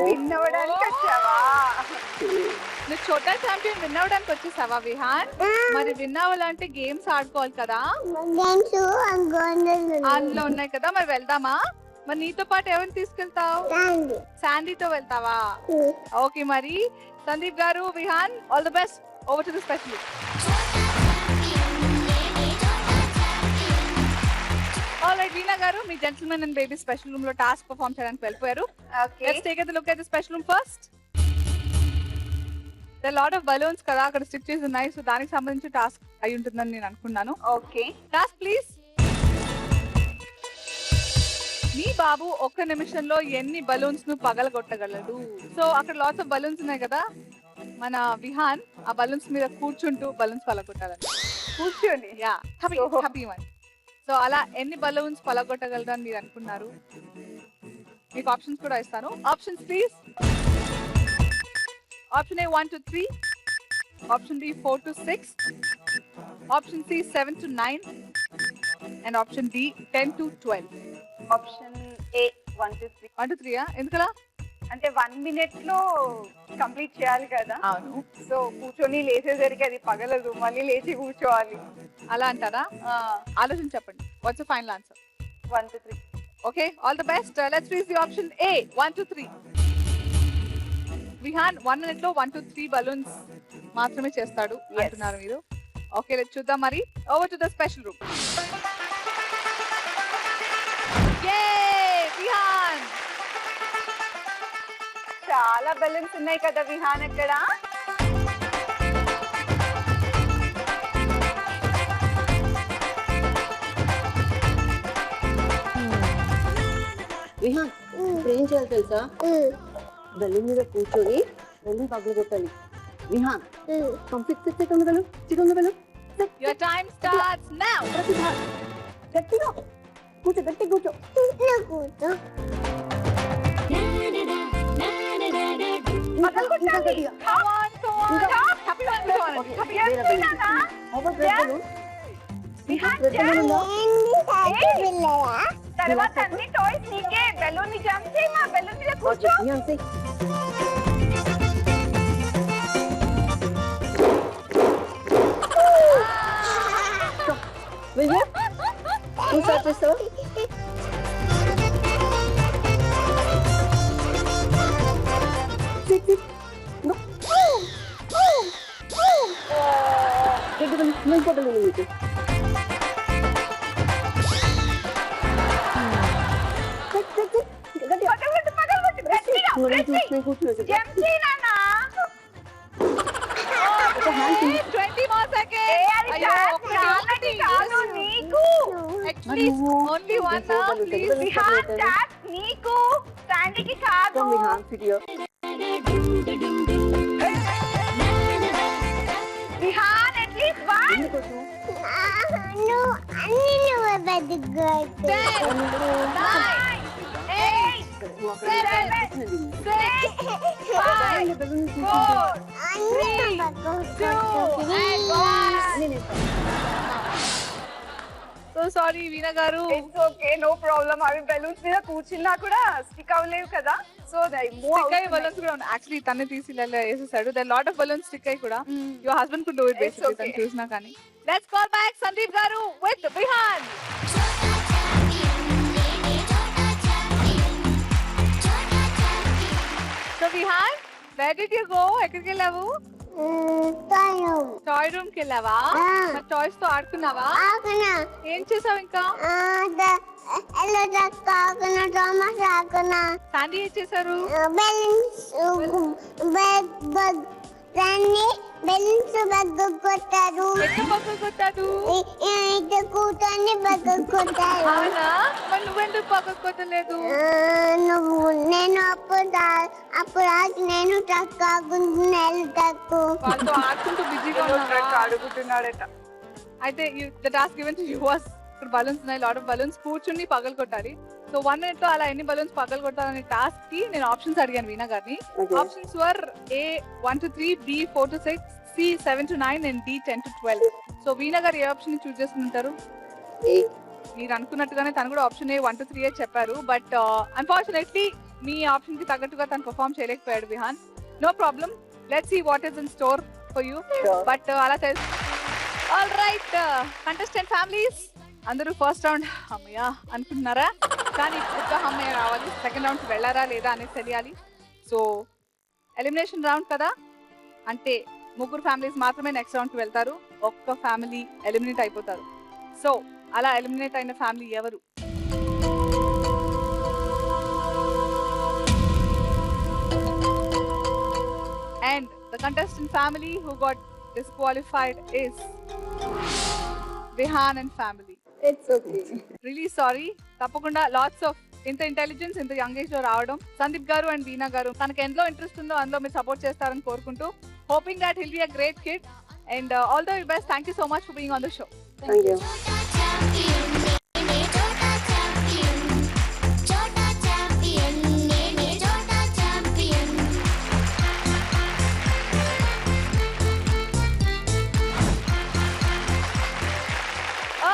విన్నవడానికి వచ్చావా? నువ్వు చోటా ఛాంపియన్ విన్ అవ్వడానికి వచ్చేసావా విహాన్? మరి విన్ అవ్వాలంటే గేమ్స్ ఆడుకోవాలి కదా, గేమ్స్ గోండలు అందులో ఉన్నాయి కదా. మరి వెళ్దామా? మరి నీతో పాటు ఎవరిని తీసుకెళ్తావు? రాండి శాండీతో వెళ్తావా? ఓకే, మరి Sandeep garu, Vihaan, all the best. Over to the special. Alright Veena garu, మీ gentlemen and baby special room లో టాస్క్ పర్ఫామ్ చేయడానికి వెళ్ళిపోయారు. Let's take a look at the special room first. The lot of balloons కదా అక్కడ స్టిక్ చేసి ఉన్నాయి, సో దానికి సంబంధించి టాస్క్ అయి ఉంటుందని నేను అనుకున్నాను. Okay, task please. మీ బాబు ఒక్క నిమిషంలో ఎన్ని బలూన్స్ ను పగలగొట్టగలడు? సో అక్కడ లాట్స్ ఆఫ్ బలూన్స్ ఉన్నాయి కదా, మన విహాన్ ఆ బలూన్స్ మీద కూర్చుంటూ బలూన్స్ పగలగొట్టాలని. కూర్చొని యా, హ్యాపీ వన్. సో అలా ఎన్ని బలూన్స్ పగలగొట్టగలరు అని మీరు అనుకున్నారు? మీకు ఆప్షన్స్ కూడా ఇస్తాను. Options please. Option A 1 to 3, option B 4 to 6, option C 7 to 9, and option D 10 to 12. Option A 1 to 3. 1 to 3 ఎందుకలా? అంటే 1 minute లో కంప్లీట్ చేయాలి కదా. అవును, సో కూర్చొని లేచేసరికి అది పగలదు, మళ్ళీ లేచి కూర్చోవాలి. అలా అంటారా? ఆలోచన చెప్పండి. What's the final answer? 1 to 3. Okay, all the best. Let's read the option A 1 to 3. Vihaan 1 minute లో 1 to 3 బలూన్స్ మాత్రమే చేస్తాడు అంటున్నారు మీరు. ఓకే, లెట్స్ చూద్దాం మరి. Over to the special room. Vihaan, చాలా బెలూన్స్ ఉన్నాయి కదా విహాన్ అక్కడ. విహాన్ ఇప్పుడు ఏం చేయాలి తెలుసా? బెలూన్ మీద కూర్చొని బెలూన్ పగలు కొట్టాలి. Vihaan complete second balloon, chicken balloon. your time starts now. గట్టిగా కూర్చో, గట్టిగా కూర్చో. కూర్చో ఇంకా గట్టిగా. Come on, come on. Happy one, happy one. వేరే balloon. Over red balloon. Vihaan red balloon ఉందా? ఏంది సాకి పిల్లరా తర్వాత అన్ని టాయ్స్ నీకే. బెలూన్ ని జంప్ చేయి, మా బెలూన్ మీద కూర్చో. విహాన్ సే విహాన్ నువ్వు స్టార్ట్ చేస్తావా? నువ్వు ఫోటోలు నీకు పగలగొట్టు, గట్టిగా, గట్టి. జంప్ చేయి నాన్న. 20 more seconds. ఏ, అది అయ్యో, కాదు, నాన్నకి కాదు, నీకు. Actually, only one now, please. Vihaan, tap నీకు, శాండీకి కాదు. మీ hands video Vihaan, at least one. నువ్వు అన్ని నువ్వే బతుకోవచ్చు 9, 8, 7, 6, 5, 4, అన్ని 2, and 1. So sorry, Veena garu. It's okay, no problem. అవి బెలూన్స్ మీద కూర్చున్నా కూడా స్టిక్ అవ్వలేవు కదా, సో దే మూవ్ Stick అయ్యే balloons కూడా ఉన్నాయి. Actually, తనే తీసి ఇలా వేసేసాడు. There are lot of balloons stick అయ్యి కూడా. Your husband could do it basically. okay. తను చూసినా కానీ. Let's call back Sandeep garu with Vihan. So Vihan, where did you go? ఎక్కడికి వెళ్ళావు? టాయ్ రూమ్ కి వెళ్ళావా? మరి టాయ్స్ తో ఆడుకున్నావా? ఆకునా ఏం చేసావు ఇంకా? ఎలా ఆకునా థామస్ ఆకునా శాండీ ఏం చేశారు? దాన్ని బెలూన్స్ బగ్గు కొట్టారు ఎక్కడ పక్కకు కొట్టాడు? ఇటు కూర్చొని బగ్గు కొట్టారు అవునా? మరి నువ్వెందుకు పక్కకు కొట్టలేదు? నువ్వు నేను అప్పుడు నేను ట్రక్ ఆగుతున్నాను ట్రక్కు వాళ్ళతో ఆడుకుంటూ బిజీగా ఉన్నావా? అడుగుతున్నాడట. అయితే the task given to you was ఇక్కడ బలూన్స్ ఉన్నాయి, లాట్ ఆఫ్ బలూన్స్ కూర్చుని పగలు కొట్టాలి. సో 1 minute లో అలా ఎన్ని బలూన్స్ పగలు కొట్టాలనే టాస్క్ కి నేను ఆప్షన్స్ అడిగాను వీణా గారిని. Options were A 1 to 3, B 4 to 6, C 7 to 9 and D 10 to 12. So వీణా గారు ఏ ఆప్షన్ చూస్ చేసుకుంటారు? మీరు అనుకున్నట్టుగానే తను కూడా ఆప్షన్ A 1 to 3 చెప్పారు. బట్ అన్ఫార్చునేట్లీ మీ ఆప్షన్ కి తగ్గట్టుగా తను పర్ఫామ్ చేయలేకపోయాడు Vihaan. No problem, let's see what is in store for you. But అలా తెలుసు. ఆల్ రైట్ కంటెస్టెంట్ ఫ్యామిలీస్, అందరూ ఫస్ట్ రౌండ్ అమ్మయ్య అనుకుంటున్నారా? కానీ ఇప్పుడు అమ్మయ్య రావాలి, సెకండ్ రౌండ్ కి వెళ్ళారా లేదా అనేది తెలియాలి. సో ఎలిమినేషన్ రౌండ్ కదా, అంటే 3 ఫ్యామిలీస్ మాత్రమే నెక్స్ట్ రౌండ్ కి వెళ్తారు, ఒక్క ఫ్యామిలీ ఎలిమినేట్ అయిపోతారు. సో అలా ఎలిమినేట్ అయిన ఫ్యామిలీ ఎవరు? And the contestant family who got disqualified is Vihan and family. It's okay. Really sorry. తప్పకుండా లాట్స్ ఆఫ్ ఇంత ఇంటెలిజెన్స్ ఇంత యంగ్ ఏజ్ లో రావడం. సందీప్ గారు అండ్ వీణా గారు తనకి ఎంతో ఇంట్రెస్ట్ ఉందో అందులో మీరు సపోర్ట్ చేస్తారని కోరుకుంటూ, hoping that hill be a great kid and all the best. Thank you so much for being on the show. Thank you.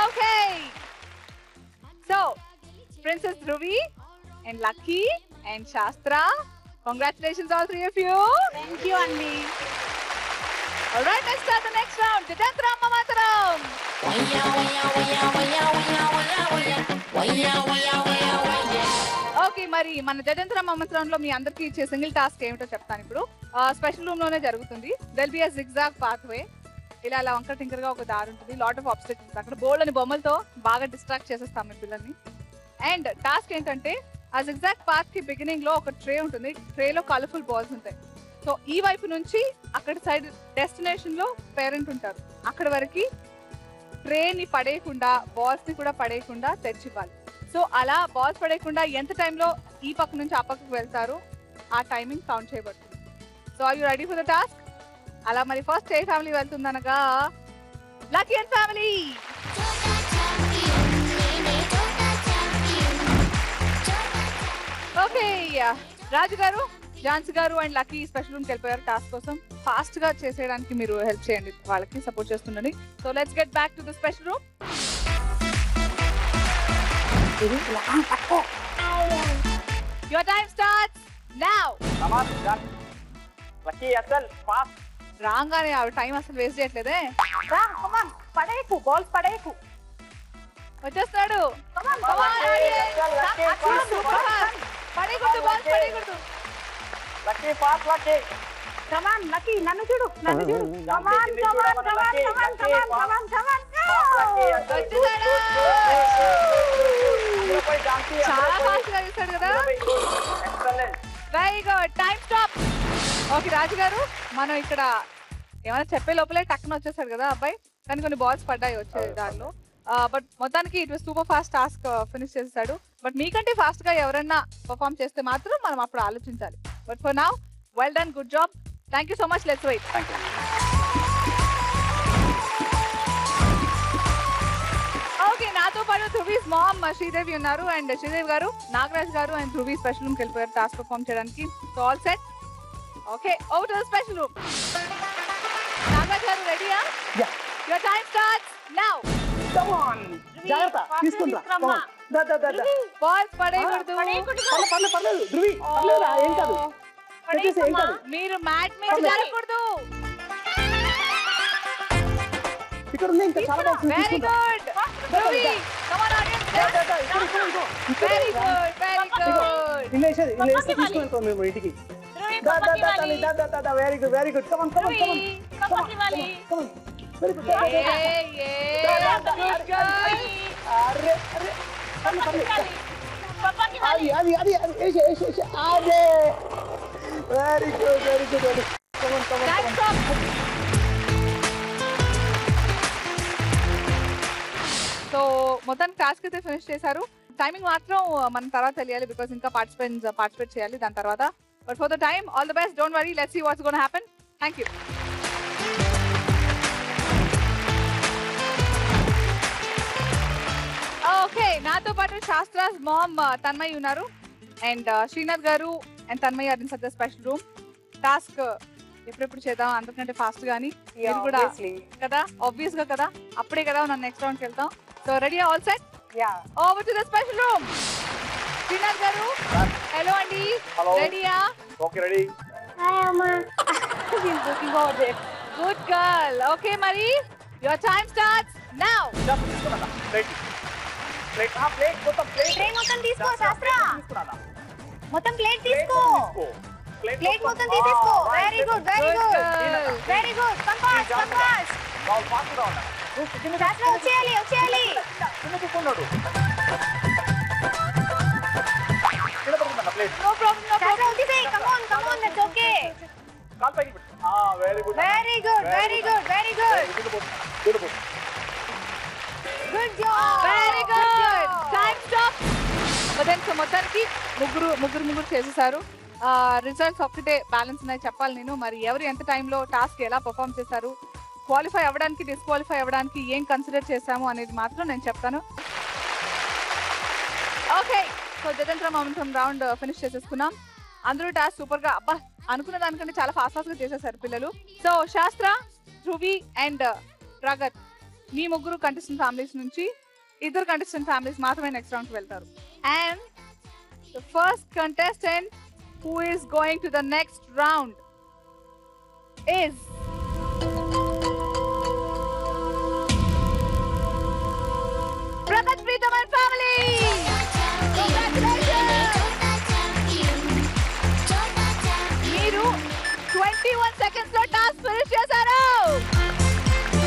Okay. So, Princess Dhruvi and Lucky and Shastra, congratulations all 3 of you. Thank you, Anvi. All right, let's start the next round. Jitendra Mamataram. Okay, మరి మన జటేంద్ర మమ్మత్రం లో మీ అందరికి ఇచ్చే single task ఏమిటో చెప్తాను ఇప్పుడు. Special room లోనే జరుగుతుంది. There'll be a zigzag pathway. ఇలా ఇలా వంకర టింకర్ గా ఒక దారి ఉంటుంది, లాట్ ఆఫ్ ఆబ్స్టకిల్స్. అక్కడ బోల్డ్ అని బొమ్మలతో బాగా డిస్ట్రాక్ట్ చేసేస్తాం మీ పిల్లల్ని. అండ్ టాస్క్ ఏంటంటే, ఆ జిగ్జాగ్ పాత్ కి బిగినింగ్ లో ఒక ట్రే ఉంటుంది, ట్రేలో కలర్ఫుల్ బాల్స్ ఉంటాయి. సో ఈ వైపు నుంచి అక్కడ సైడ్ డెస్టినేషన్ లో పేరెంట్ ఉంటారు, అక్కడ వరకు ట్రే ని పడేయకుండా బాల్స్ ని కూడా పడేయకుండా తెచ్చివ్వాలి. సో అలా బాల్స్ పడేయకుండా ఎంత టైంలో ఈ పక్క నుంచి ఆ పక్కకు వెళ్తారు ఆ టైమింగ్ కౌంట్ చేయబడుతుంది. So are you ready for the task? అలా మరి ఫస్ట్ ఏ ఫ్యామిలీ వెళ్తుందనగా Lucky and family. Okay, Raju garu, Jhansi గారు అండ్ లక్కీ స్పెషల్ రూమ్కి వెళ్ళిపోయారు టాస్క్ కోసం. ఫాస్ట్ గా చేసేయడానికి మీరు హెల్ప్ చేయండి, వాళ్ళకి సపోర్ట్ చేస్తుండండి. So let's get back to the special room. Your time starts now. Lucky అసలు ఫాస్ట్. రాగానే ఆవిడ టైం అసలు వేస్ట్ చేయట్లేదే. పడేకు, బాల్స్ పడేకు. వచ్చేస్తాడు. Come on, audience. Super fast. పడేయకూడదు, balls పడేయకూడదు. కమాన్ లక్కీ నన్ను చూడు కమాన్ వచ్చేసాడు. చాలా ఫాస్ట్ గా చేస్తాడు కదా. Very good. Time stop. Okay Raju garu, మనం ఇక్కడ ఏమైనా చెప్పే లోపలే టక్కున వచ్చేసాడు కదా అబ్బాయి, కానీ కొన్ని బాల్స్ పడ్డాయి వచ్చే దానిలో. బట్ మొత్తానికి it was super fast task finish చేస్తాడు. బట్ మీకంటే ఫాస్ట్ గా ఎవరైనా పర్ఫామ్ చేస్తే మాత్రం మనం అప్పుడు ఆలోచించాలి. But for now well done, good job. Thank you so much. Let's wait. Thank you. Okay, నాతో పాటు ధృవీస్ మామ్ శ్రీదేవి ఉన్నారు. అండ్ శ్రీదేవి గారు, నాగరాజ్ గారు అండ్ ధృవీ స్పెషల్ రూమ్కి వెళ్ళిపోయారు టాస్క్ పర్ఫామ్ చేయడానికి. So all set. Okay, over to the special room. Nagaraj గారు రెడీయా? Your time starts now. జాగ్రత్త తీసుకుంటా. బాల్స్ పడేయకూడదు. పర్లేదు ధృవి, పర్లేదురా, ఏం కాదు. పెట్టేసి ఏం కాదు. మీరు మ్యాట్ మీద జరగకూడదు. ఇక్కడ ఉంది ఇంకా చాలా బాల్స్ వెరీ తీసుకుంటా. Good Dhruvi. Come on audience. Very good, very good. ఇలా వేస్తే తీసుకుంటాం మేము ఇంటికి. Very good, very good. Come on very good. Good girl. అరే అది అదే. Very good, very good. Come on time stop. So మొత్తానికి టాస్క్ అయితే ఫినిష్ చేశారు. టైమింగ్ మాత్రం మన తర్వాత తెలియాలి, బికాస్ ఇంకా పార్టిసిపేట్ చేయాలి దాని తర్వాత. But for the time all the best. Don't worry, let's see what's gonna happen. Thank you. Okay, నాతో పాటు శాస్త్రాస్ మామ్ తన్మయ్ ఉన్నారు. And Srinath garu and Tanmay are in such special room. Task ఎప్పుడెప్పుడు చేద్దాం అందరికంటే ఫాస్ట్ గానీ మీరు కూడా కదా, ఆబ్వియస్ గా కదా, అప్పుడే కదా మనం నెక్స్ట్ రౌండ్ కి వెళ్తాం. So ready, all set? Over to the special room. Srinath garu hello అండి, రెడీయా? Okay, ready. హాయ్ అమ్మా. Good girl. ఓకే మరి your time starts now. Plate మొత్తం తీసుకో శాస్త్ర, మొత్తం ప్లేట్ తీసుకో, ప్లేట్ మొత్తం తీసేసుకో. Very good, very good, very good. Come fast Shastra, వచ్చేయాలి. No problem, no Shastra problem. వచ్చేసేయ్. Come on, that's okay. Very good, very good, very good, very good. Good job, very good. Time stop. So మొత్తానికి ముగ్గురు చేసేసారు. Results ఒక్కటే balance ఉన్నాయి చెప్పాలి నేను. మరి ఎవరు ఎంత టైంలో టాస్క్ ఎలా పర్ఫామ్ చేశారు, క్వాలిఫై అవ్వడానికి డిస్క్వాలిఫై అవ్వడానికి ఏం కన్సిడర్ చేశాము అనేది మాత్రం నేను చెప్తాను. ఓకే, సో జతంత్ర మొమెంటం రౌండ్ ఫినిష్ చేసేసుకున్నాం. అందరూ టాస్క్ సూపర్ గా, అబ్బా అనుకున్న దానికంటే చాలా ఫాస్ట్ గా చేసేసారు పిల్లలు. సో శాస్త్ర, ధృవి అండ్ ప్రగత్, మీ ముగ్గురు కంటెస్టెంట్ ఫ్యామిలీస్ నుంచి 2 కంటెస్టెంట్ ఫ్యామిలీస్ మాత్రమే నెక్స్ట్ రౌండ్ కి వెళ్తారు. And the first contestant who is going to the next round is Pragat Preetham and family. మీరు 21 seconds లో టాస్క్ ఫినిష్ చేశారు.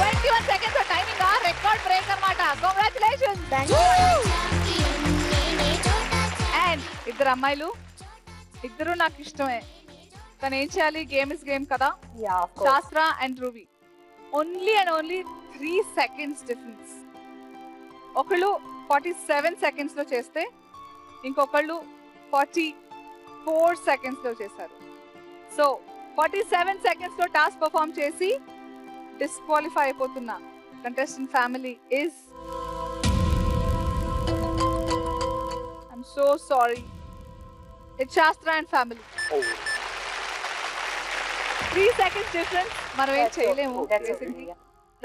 21 seconds టైమింగ్ రికార్డ్ బ్రేక్ అన్నమాట. కంగ్రాచులేషన్స్. అండ్ ఇద్దరు అమ్మాయిలు, ఇద్దరు నాకు ఇష్టమే, కానీ ఏం చేయాలి, గేమ్ ఇస్ గేమ్ కదా. శాస్త్ర and Dhruvi only 3 seconds difference. ఒకళ్ళు 47 seconds లో చేస్తే ఇంకొకళ్ళు 44 seconds లో చేశారు. సో 47 seconds లో టాస్క్ పర్ఫామ్ చేసి డిస్క్వాలిఫై అయిపోతున్న contestant family is, I'm so sorry, it's Shastra and family. 3 seconds difference, మనం ఏం చేయలేము.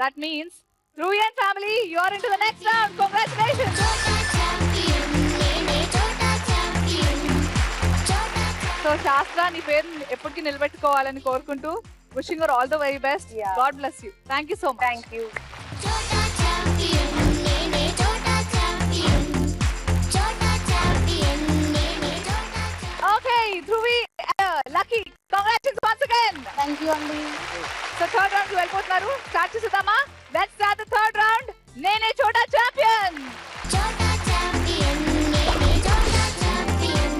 That means Dhruvi and family, you are into the next round. Congratulations. So Shastra, నీ పేరు ఎప్పటికీ నిలబెట్టుకోవాలని కోరుకుంటూ wishing you all the very best. God bless you. Thank you so much. Thank you. Thank you అండి. So third round కి వెళ్ళిపోతున్నారు. Start చేసేద్దామా? Let's start the third round. నేనే చోటా ఛాంపియన్. చోటా ఛాంపియన్ నేనే చోటా ఛాంపియన్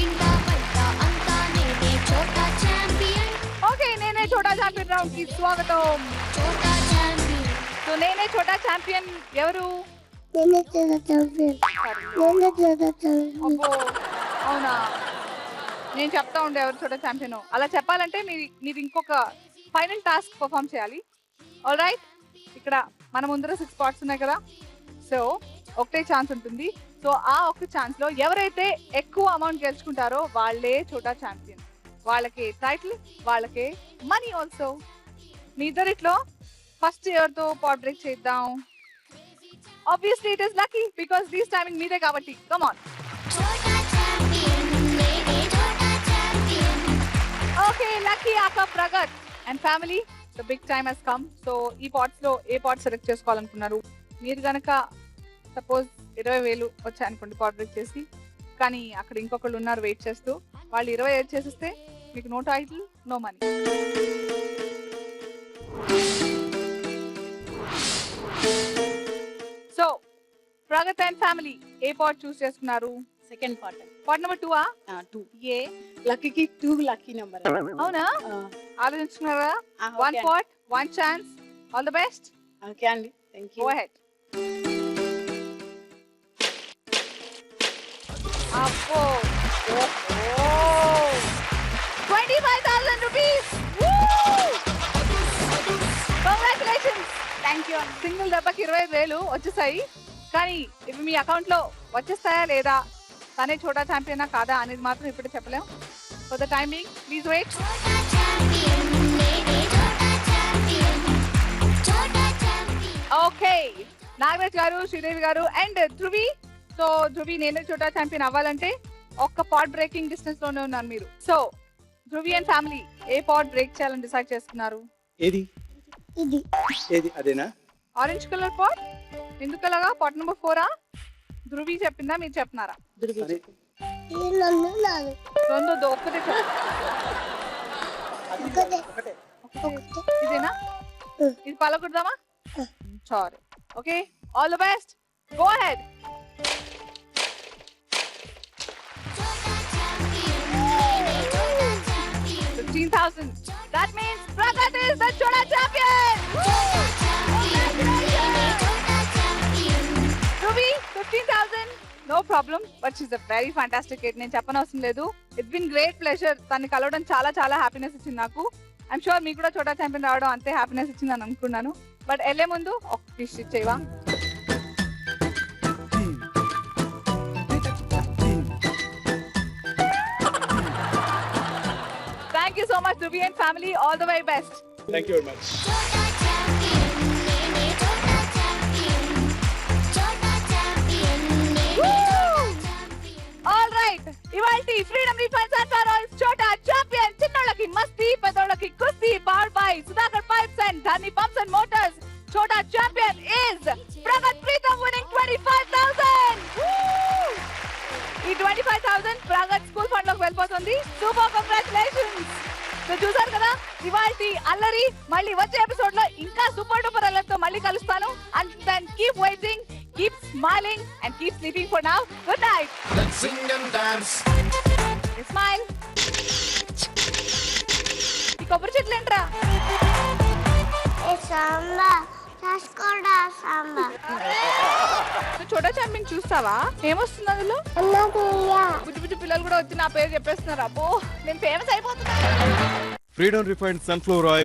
ఇంటా బయట అంతా నేనే చోటా ఛాంపియన్ ఓకే, నేనే చోటా ఛాంపియన్ రౌండ్ కి స్వాగతం. చోటా ఛాంపియన్ సో నేనే చోటా ఛాంపియన్ ఎవరు? నేనే చోటా ఛాంపియన్ నేనే చోటా ఛాంపియన్ అబ్బో, అవునా? నేను చెప్తా ఉండే ఎవరు చోటా ఛాంపియన్. అలా చెప్పాలంటే మీరు ఇంకొక ఫైనల్ టాస్క్ పర్ఫామ్ చేయాలి. ఆల్ రైట్, ఇక్కడ మన ముందర 6 స్పాట్స్ ఉన్నాయి కదా. సో ఒకటే ఛాన్స్ ఉంటుంది. సో ఆ ఒక్క ఛాన్స్ లో ఎవరైతే ఎక్కువ అమౌంట్ గెలుచుకుంటారో వాళ్ళే చోటా ఛాంపియన్. వాళ్ళకే టైటిల్, వాళ్ళకే మనీ ఆల్సో. మీ ఇద్దరిట్లో ఫస్ట్ ఎవరితో పాట్ బ్రేక్ చేద్దాం? Obviously it is lucky because this timing మీదే కాబట్టి. Come on. చోటా ఛాంపియన్ నేనే చోటా champion okay, Lucky aka Pragat and family, the big time has come. So ఈ పాట్స్ లో ఏ పాట్ సెలెక్ట్ చేసుకోవాలనుకున్నారు? మీరు గనక సపోజ్ 20,000 వచ్చాయనుకోండి పాట్ బ్రేక్ చేసి, కానీ అక్కడ ఇంకొకళ్ళు ఉన్నారు వెయిట్ చేస్తూ, వాళ్ళు 25 చేసిస్తే మీకు no title, no money. So Pragat and family ఏ పాట్ చూస్ చేసుకున్నారు? సెకండ్ పార్ట్ పాట్ నెంబర్ 2 2 ఏ లక్కీకి 2 లక్కీ నెంబర్. అవునా? ఆలోచించుకున్నారా? 1 pot, 1 chance. All the best. Okay అండి, thank you. Go ahead. Appo. Oh. 25,000 rupees. Woo! Congratulations. Thank you. Single దెబ్బకి 25,000 వచ్చేసాయి. కానీ ఇవి మీ అకౌంట్ లో వచ్చేస్తాయా లేదా, తనే చోటా ఛాంపియనా కాదా అనేది మాత్రం ఇప్పుడు చెప్పలేం. For the timing please wait. చోటా ఛాంపియన్ నేనే చోటా champion Chota champion okay, Nagaraj గారు, శ్రీదేవి గారు అండ్ ధృవి. సో ధృవి నేనే చోటా ఛాంపియన్ అవ్వాలంటే ఒక్క పాట్ బ్రేకింగ్ డిస్టెన్స్ లోనే ఉన్నారు మీరు. సో ధృవి అండ్ ఫ్యామిలీ ఏ పాట్ బ్రేక్ చేయాలని డిసైడ్ చేసుకున్నారు? ఏది ఇది ఏది అదేనా? Orange colour pot. ఎందుకలాగా? పాట్ నెంబర్ 4 ధృవి చెప్పిందా, మీరు చెప్తున్నారా? సరే. ఈ నన్ను నాను రెండు ఒక్కటే ఒకటే ఇదేనా? ఇది పలకూడదామా? Sorry. Okay, all the best. Go ahead. 15,000. That means Pragat is the Chota champion. Ruby, 15,000. No problem, but she's a very fantastic kid. నేను చెప్పనవసరం లేదు. It's been great pleasure. తన్ని కలవడం చాలా చాలా హ్యాపీనెస్ ఇచ్చింది నాకు. ఐఎమ్ షూర్ మీకు కూడా చోటా ఛాంపియన్ రావడం అంతే హ్యాపీనెస్ ఇచ్చిందని అనుకున్నాను. బట్ వెళ్ళే ముందు ఒక dish ఇచ్చేవా? Thank you so much, Ruby and family. All the very best. Thank you very much. Chota champion నేనే చోటా ఛాంపియన్ చోటా ఛాంపియన్ నేనే చోటా ఛాంపియన్ All right. ఇవాల్టి ఫ్రీడమ్ రిఫైన్స్ అండ్ ఫారోల్స్ చోటా ఛాంపియన్ చిన్నోళ్ళకి మస్తీ, పెద్దోళ్ళకి కుస్తీ, ball boy, Sudhakar pipes and Dharni pumps and motors. Chota champion is Pragat Preetham winning 25,000. ఈ 25,000 ప్రాగత్ స్కూల్ ఫండ్ లోకి వెళ్ళిపోతుంది. Super, congratulations. సో చూసారు కదా ఇవాల్టి అల్లరి. మళ్ళీ వచ్చే ఎపిసోడ్ లో ఇంకా సూపర్ డూపర్ అల్లరితో మళ్ళీ కలుస్తాను. And then keep waiting, keep smiling and keep sleeping for now. Good night. Let's sing and dance. Smile. ఈ కొబ్బరి చెట్లు ఏంట్రా? ఏ సాంబా రాసుకోడా సాంబా నువ్వు చోటా ఛాంపియన్ చూస్తావా? ఏమొస్తుంది అందులో? అన్నయ్య బుజ్జి బుజ్జి పిల్లలు కూడా వచ్చి నా పేరు చెప్పేస్తున్నారు. అబ్బో, నేను ఫేమస్ అయిపోతున్నా. Freedom refined sunflower oil